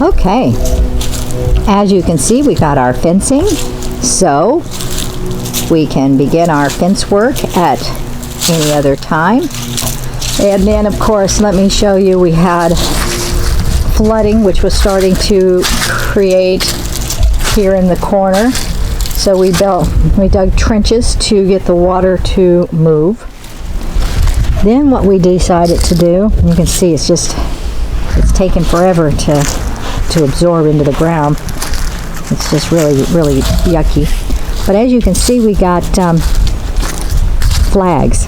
Okay, as you can see, we got our fencing, so we can begin our fence work at any other time. And then, of course, let me show you, we had flooding, which was starting to create here in the corner. So we dug trenches to get the water to move. Then what we decided to do, you can see it's taken forever to absorb into the ground. It's just really, really yucky. But as you can see, we got flags.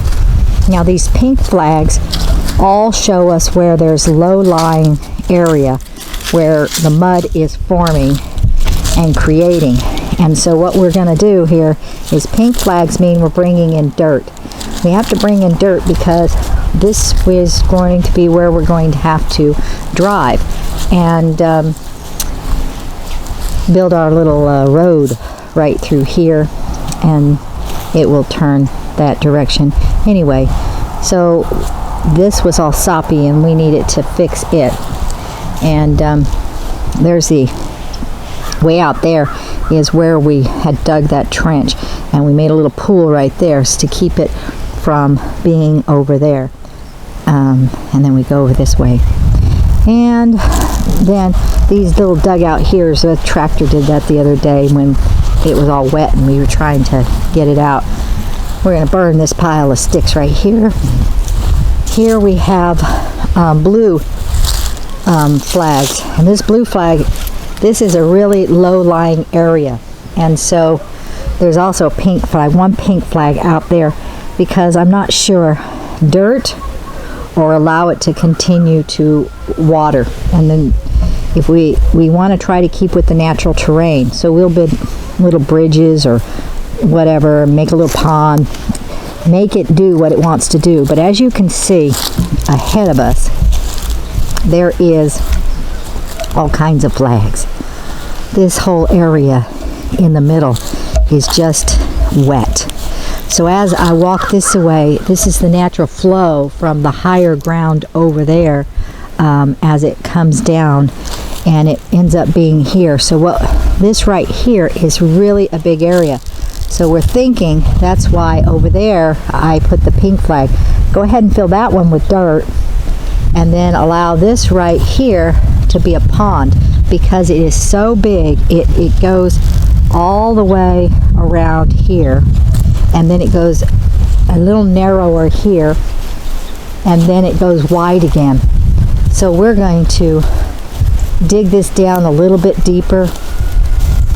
Now these pink flags all show us where there's low-lying area where the mud is forming and creating. And so what we're going to do here is, pink flags mean we're bringing in dirt. We have to bring in dirt because this is going to be where we're going to have to drive and build our little road right through here, and it will turn that direction. Anyway, so this was all soppy and we needed to fix it. And there's the way out there is where we had dug that trench, and we made a little pool right there to keep it from being over there. And then we go over this way. And then these little dugout here, so the tractor did that the other day when it was all wet and we were trying to get it out. We're going to burn this pile of sticks right here. Here we have blue flags, and this blue flag, this is a really low-lying area, and so there's also a pink flag, one pink flag out there, because I'm not sure, dirt or allow it to continue to water. And then if we want to try to keep with the natural terrain, so we'll build little bridges or whatever, make a little pond, make it do what it wants to do. But as you can see ahead of us, there is all kinds of flags. This whole area in the middle is just wet. So as I walk this way, this is the natural flow from the higher ground over there as it comes down, and it ends up being here. So what this right here is really a big area. So we're thinking that's why over there I put the pink flag. Go ahead and fill that one with dirt, and then allow this right here to be a pond, because it is so big, it goes all the way around here, and then it goes a little narrower here, and then it goes wide again. So we're going to dig this down a little bit deeper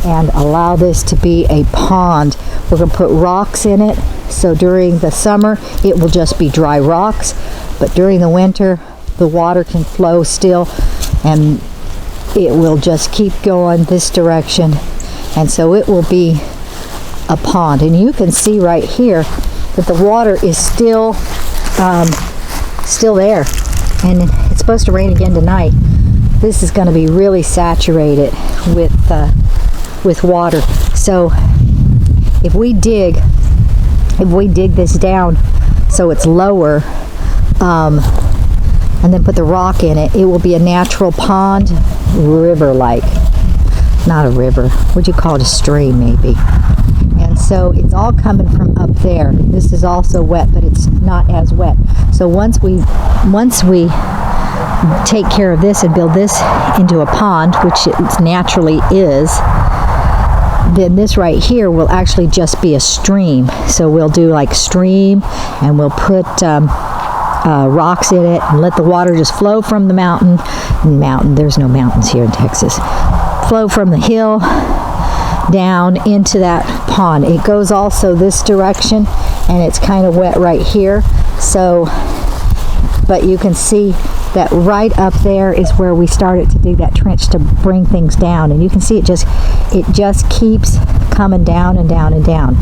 and allow this to be a pond. We're going to put rocks in it, so during the summer it will just be dry rocks, but during the winter the water can flow still, and it will just keep going this direction, and so it will be a pond. And you can see right here that the water is still there, and it's supposed to rain again tonight. This is going to be really saturated with water. So if we dig this down so it's lower, and then put the rock in it, it will be a natural pond, river-like. Not a river, what'd you call it, a stream maybe. And so it's all coming from up there. This is also wet, but it's not as wet. So once we take care of this and build this into a pond, which it naturally is, then this right here will actually just be a stream. So we'll do like stream, and we'll put rocks in it and let the water just flow from the mountain. There's no mountains here in Texas. Flow from the hill down into that pond. It goes also this direction, and it's kind of wet right here. So, but you can see that right up there is where we started to dig that trench to bring things down, and you can see it just keeps coming down and down and down.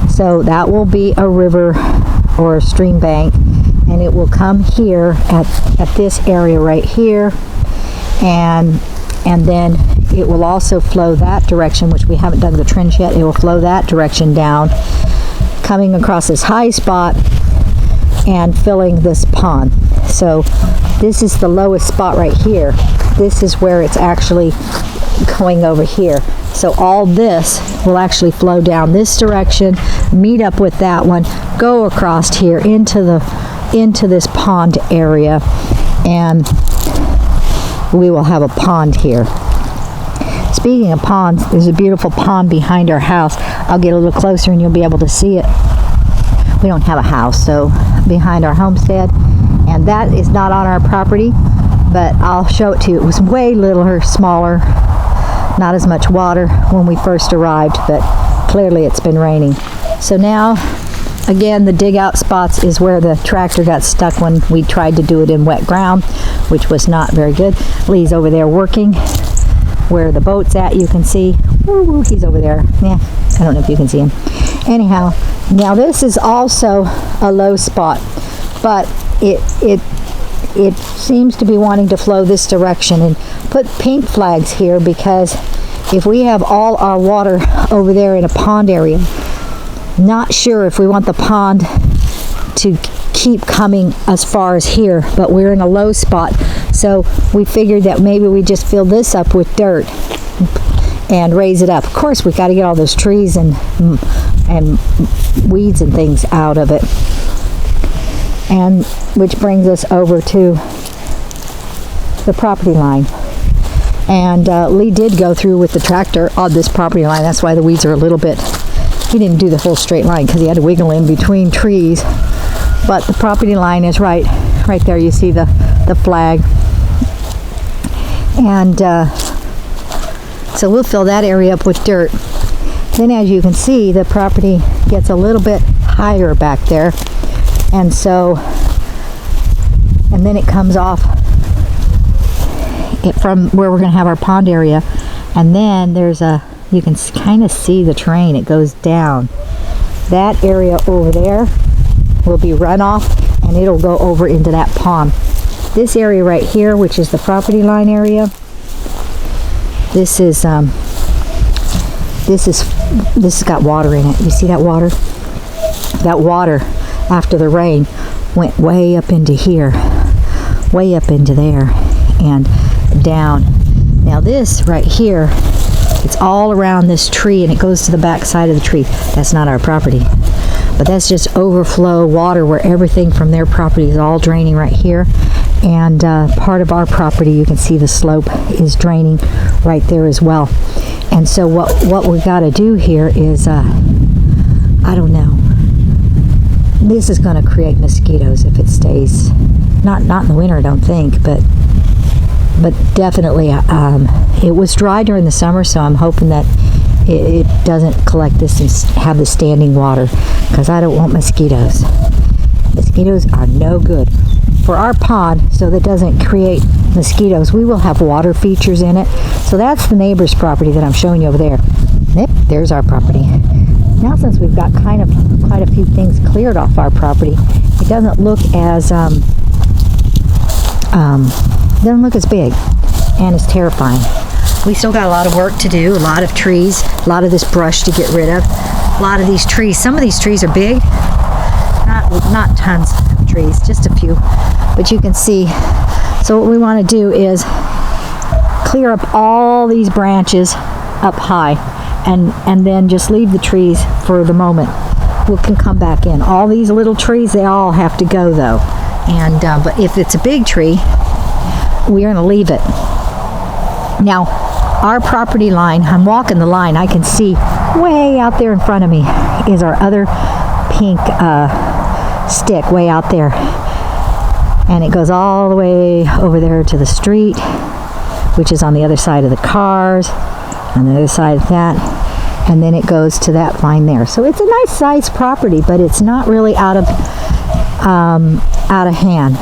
So that will be a river or a stream bank, and it will come here at this area right here, and then it will also flow that direction, which we haven't dug the trench yet. It will flow that direction down, coming across this high spot and filling this pond. So this is the lowest spot right here, this is where it's actually going over here. So all this will actually flow down this direction, meet up with that one, go across here into this pond area, and we will have a pond here. Speaking of ponds, there's a beautiful pond behind our house. I'll get a little closer and you'll be able to see it. We don't have a house, so behind our homestead, and that is not on our property, but I'll show it to you. It was way littler, smaller, not as much water when we first arrived, but clearly it's been raining. So now, again, the dig out spots is where the tractor got stuck when we tried to do it in wet ground, which was not very good. Lee's over there working. Where the boat's at, you can see. Woo, he's over there. Yeah, I don't know if you can see him. Anyhow, now this is also a low spot, but it seems to be wanting to flow this direction, and put pink flags here because if we have all our water over there in a pond area, not sure if we want the pond to keep coming as far as here, but we're in a low spot, so we figured that maybe we just fill this up with dirt and raise it up. Of course, we got to get all those trees and weeds and things out of it, and which brings us over to the property line. And Lee did go through with the tractor on this property line. That's why the weeds are a little bit, he didn't do the full straight line because he had to wiggle in between trees. But the property line is right there. You see the flag. And so we'll fill that area up with dirt. Then as you can see, the property gets a little bit higher back there. And then it comes off from where we're going to have our pond area. And then you can kind of see the terrain. It goes down. That area over there will be runoff, and it'll go over into that pond. This area right here, which is the property line area, this has got water in it. You see that water? That water after the rain went way up into here, way up into there, and down. Now this right here, it's all around this tree, and it goes to the back side of the tree. That's not our property, but that's just overflow water where everything from their property is all draining right here. And part of our property, you can see the slope is draining right there as well. And so what we got to do here is, I don't know, this is going to create mosquitoes if it stays, not in the winter, I don't think, but definitely it was dry during the summer, so I'm hoping that it doesn't collect this and have the standing water, because I don't want mosquitoes. Mosquitoes are no good. For our pond, so that doesn't create mosquitoes, we will have water features in it. So that's the neighbor's property that I'm showing you over there. Yep, there's our property. Now since we've got quite a few things cleared off our property, it doesn't look as big and as terrifying. We still got a lot of work to do, a lot of trees, a lot of this brush to get rid of, a lot of these trees. Some of these trees are big, not tons of trees, just a few, but you can see. So what we want to do is clear up all these branches up high, and then just leave the trees for the moment. We can come back in. All these little trees, they all have to go though, and but if it's a big tree, we're going to leave it. Now our property line, I'm walking the line, I can see way out there in front of me is our other pink stick way out there, and it goes all the way over there to the street, which is on the other side of the cars, on the other side of that, and then it goes to that vine there. So it's a nice sized property, but it's not really out of hand.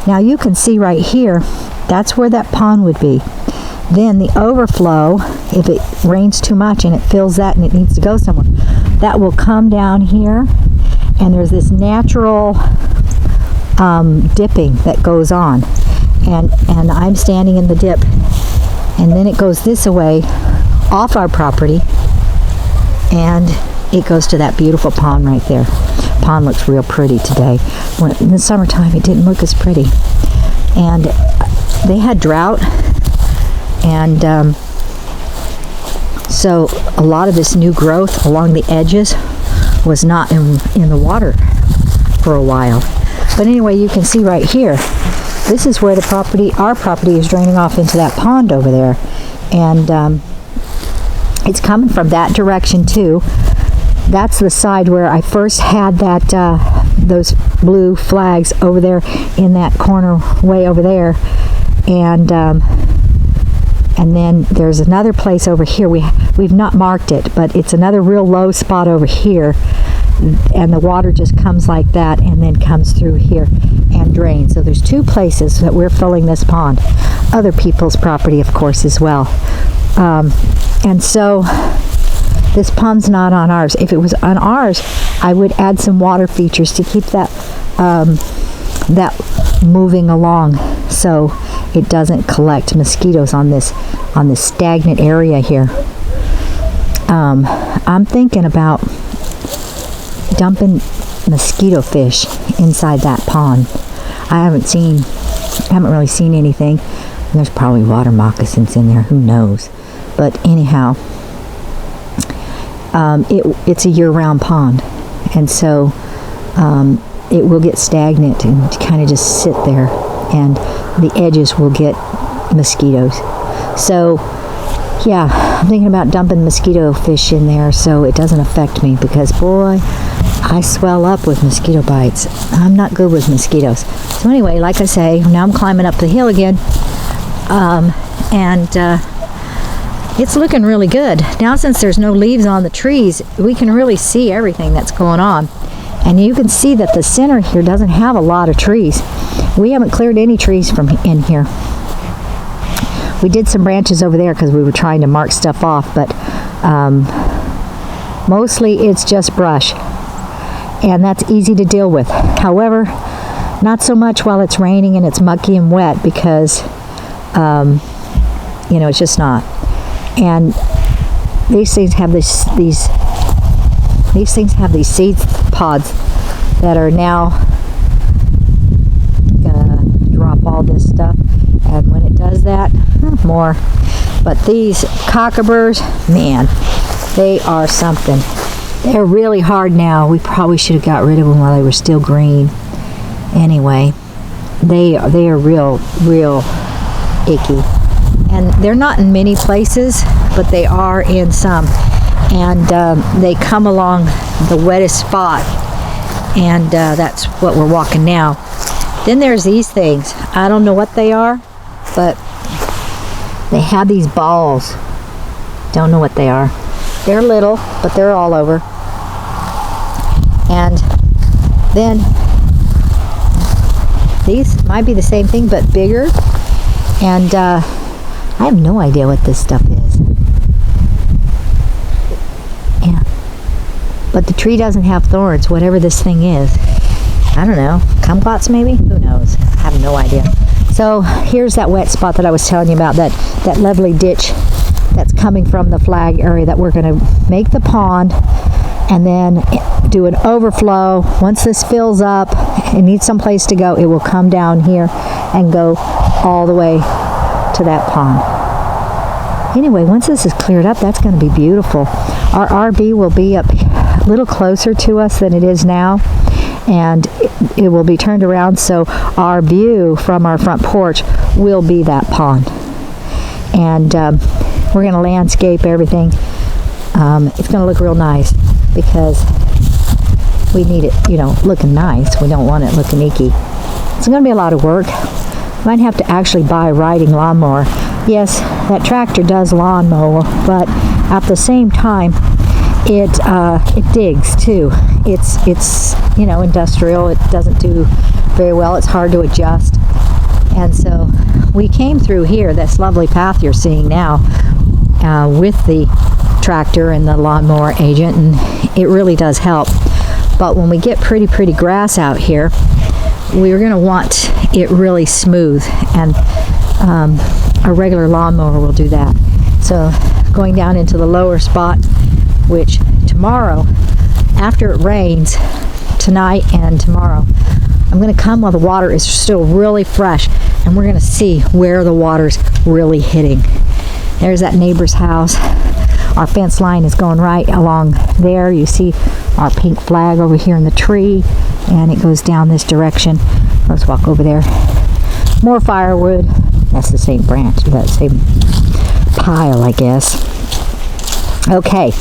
Now you can see right here, that's where that pond would be. Then the overflow, if it rains too much and it fills that and it needs to go somewhere, that will come down here, and there's this natural dipping that goes on, and I'm standing in the dip, and then it goes this way off our property, and it goes to that beautiful pond right there. Pond looks real pretty today. In the summertime it didn't look as pretty, and they had drought And so a lot of this new growth along the edges was not in the water for a while. But anyway, you can see right here, this is where our property is draining off into that pond over there. And it's coming from that direction too. That's the side where I first had that those blue flags over there in that corner way over there. And then there's another place over here. We've not marked it, but it's another real low spot over here. And the water just comes like that and then comes through here and drains. So there's two places that we're filling this pond. Other people's property, of course, as well. And so this pond's not on ours. If it was on ours, I would add some water features to keep that moving along, so it doesn't collect mosquitoes on this stagnant area here. I'm thinking about dumping mosquito fish inside that pond. I haven't really seen anything. There's probably water moccasins in there, who knows. But anyhow, it's a year-round pond, and so it will get stagnant and kind of just sit there, and the edges will get mosquitoes. So yeah, I'm thinking about dumping mosquito fish in there so it doesn't affect me, because boy, I swell up with mosquito bites. I'm not good with mosquitoes. So anyway, like I say, now I'm climbing up the hill again, and it's looking really good. Now, since there's no leaves on the trees, we can really see everything that's going on. And you can see that the center here doesn't have a lot of trees. We haven't cleared any trees from in here. We did some branches over there because we were trying to mark stuff off, but mostly it's just brush. And that's easy to deal with. However, not so much while it's raining and it's mucky and wet, because it's just not. And these things have these things have these seed pods that are now gonna drop all this stuff, and when it does that, more. But these cockaburs, man, they are something. They're really hard now. We probably should have got rid of them while they were still green. Anyway, they are real icky. And they're not in many places, but they are in some. And they come along the wettest spot, and that's what we're walking now. Then there's these things. I don't know what they are, but they have these balls. Don't know what they are. They're little, but they're all over. And then these might be the same thing, but bigger. And I have no idea what this stuff is. Yeah. But the tree doesn't have thorns, whatever this thing is. I don't know. Kumquats maybe? Who knows? I have no idea. So here's that wet spot that I was telling you about, that lovely ditch that's coming from the flag area that we're going to make the pond, and then do an overflow. Once this fills up, it needs some place to go. It will come down here and go all the way to that pond. Anyway, once this is cleared up, that's going to be beautiful. Our RV will be up a little closer to us than it is now, and it will be turned around, so our view from our front porch will be that pond. And we're going to landscape everything. It's going to look real nice, because we need it, looking nice. We don't want it looking icky. It's going to be a lot of work. Might have to actually buy a riding lawnmower. Yes, that tractor does lawn mow, but at the same time, it digs too. It's industrial. It doesn't do very well. It's hard to adjust. And so we came through here, this lovely path you're seeing now, with the tractor and the lawnmower agent, and it really does help. But when we get pretty grass out here, we're going to want it really smooth, and a regular lawnmower will do that. So going down into the lower spot, which tomorrow, after it rains tonight and tomorrow, I'm going to come while the water is still really fresh, and we're going to see where the water's really hitting. There's that neighbor's house. Our fence line is going right along there. You see our pink flag over here in the tree, and it goes down this direction. Let's walk over there. More firewood. That's the same branch, that same pile, I guess. Okay,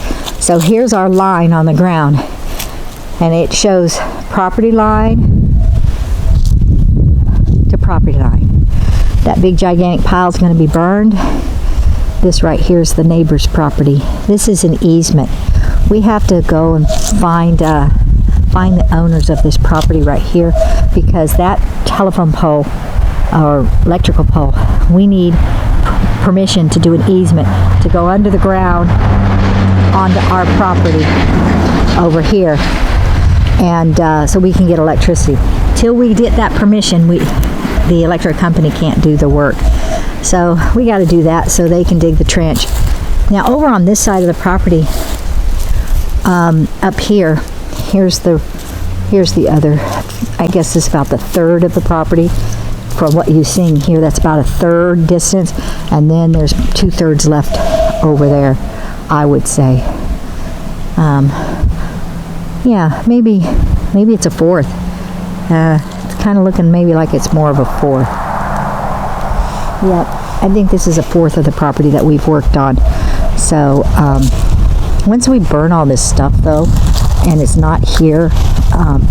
so here's our line on the ground, and it shows property line to property line. That big gigantic pile is going to be burned. This right here is the neighbor's property. This is an easement. We have to go and find the owners of this property right here, because that telephone pole or electrical pole, we need permission to do an easement to go under the ground onto our property over here, and so we can get electricity. Till we get that permission, the electric company can't do the work. So we got to do that so they can dig the trench. Now over on this side of the property, up here, here's the other, I guess it's about the third of the property. From what you're seeing here, that's about a third distance, and then there's 2/3 left over there, I would say. Yeah, maybe it's a fourth. It's kind of looking maybe like it's more of a fourth. Yeah, I think this is a fourth of the property that we've worked on. So once we burn all this stuff though, and it's not here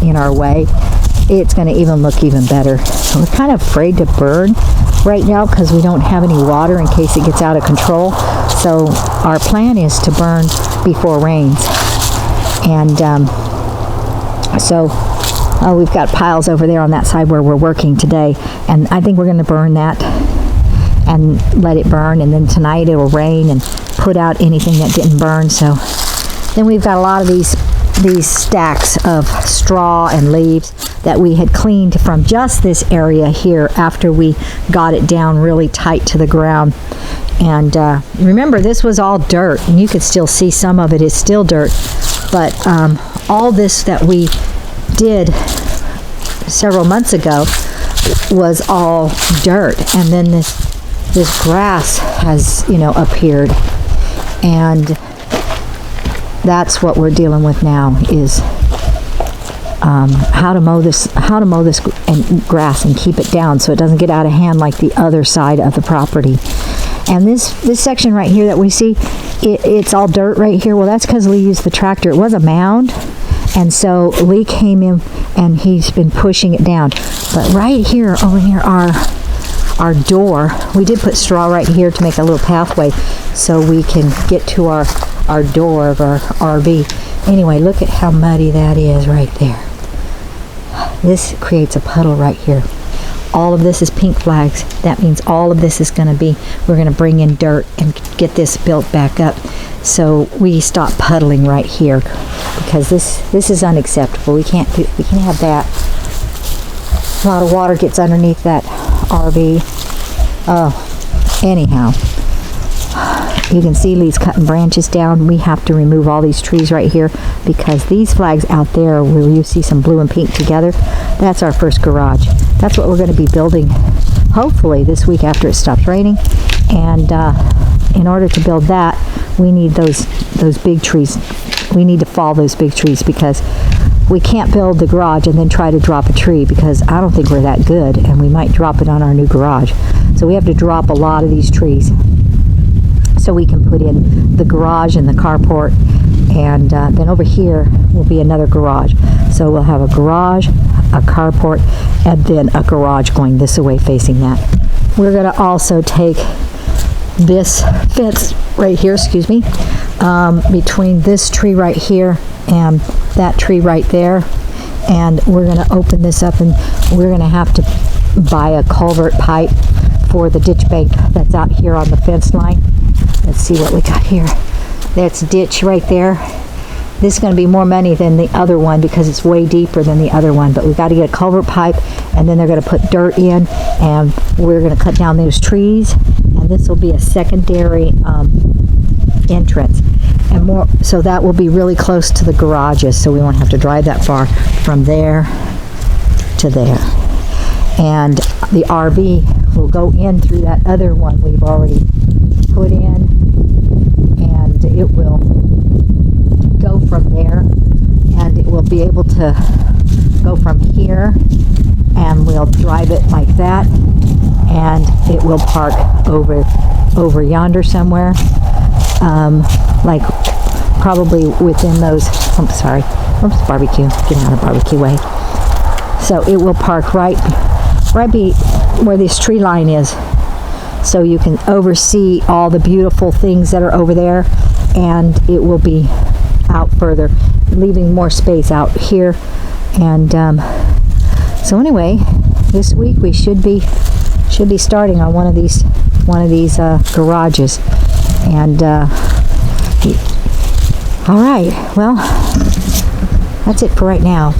in our way, it's going to even look even better. We're kind of afraid to burn right now because we don't have any water in case it gets out of control. So our plan is to burn before rains. And we've got piles over there on that side where we're working today, and I think we're going to burn that and let it burn, and then tonight it will rain and put out anything that didn't burn. So then we've got a lot of these stacks of straw and leaves that we had cleaned from just this area here after we got it down really tight to the ground. And remember, this was all dirt, and you could still see some of it is still dirt, but all this that we did several months ago was all dirt, and then this grass has, appeared, and that's what we're dealing with now, is how to mow this and grass and keep it down so it doesn't get out of hand like the other side of the property. And this section right here that we see, it's all dirt right here. Well, that's because Lee used the tractor. It was a mound, and so Lee came in and he's been pushing it down. But right here, over here, our door, we did put straw right here to make a little pathway so we can get to our door of our RV. Anyway, look at how muddy that is right there. This creates a puddle right here. All of this is pink flags. That means all of this is going to be, we're going to bring in dirt and get this built back up. So we stop puddling right here, because this is unacceptable. We can't have that. A lot of water gets underneath that RV. Oh, anyhow, you can see Lee's cutting branches down. We have to remove all these trees right here, because these flags out there where you see some blue and pink together, that's our first garage. That's what we're going to be building hopefully this week after it stops raining. And in order to build that, we need those big trees. We need to fall those big trees, because we can't build the garage and then try to drop a tree, because I don't think we're that good, and we might drop it on our new garage. So we have to drop a lot of these trees so we can put in the garage and the carport, and then over here will be another garage. So we'll have a garage, a carport, and then a garage going this way facing that. We're going to also take this fence right here, between this tree right here and that tree right there, and we're going to open this up, and we're going to have to buy a culvert pipe for the ditch bank that's out here on the fence line. Let's see what we got here. That's ditch right there. This is going to be more money than the other one because it's way deeper than the other one, but we've got to get a culvert pipe, and then they're going to put dirt in, and we're going to cut down those trees, and this will be a secondary entrance, and more, so that will be really close to the garages, so we won't have to drive that far from there to there. and the RV will go in through that other one we've already put in, and it will go from there, and it will be able to go from here, and we'll drive it like that, and it will park over yonder somewhere, like probably within those, oops, barbecue, get out of the barbecue way. So it will park right where this tree line is, so you can oversee all the beautiful things that are over there, and it will be out further, leaving more space out here. And so anyway, this week we should be starting on one of these garages. And all right, well, that's it for right now.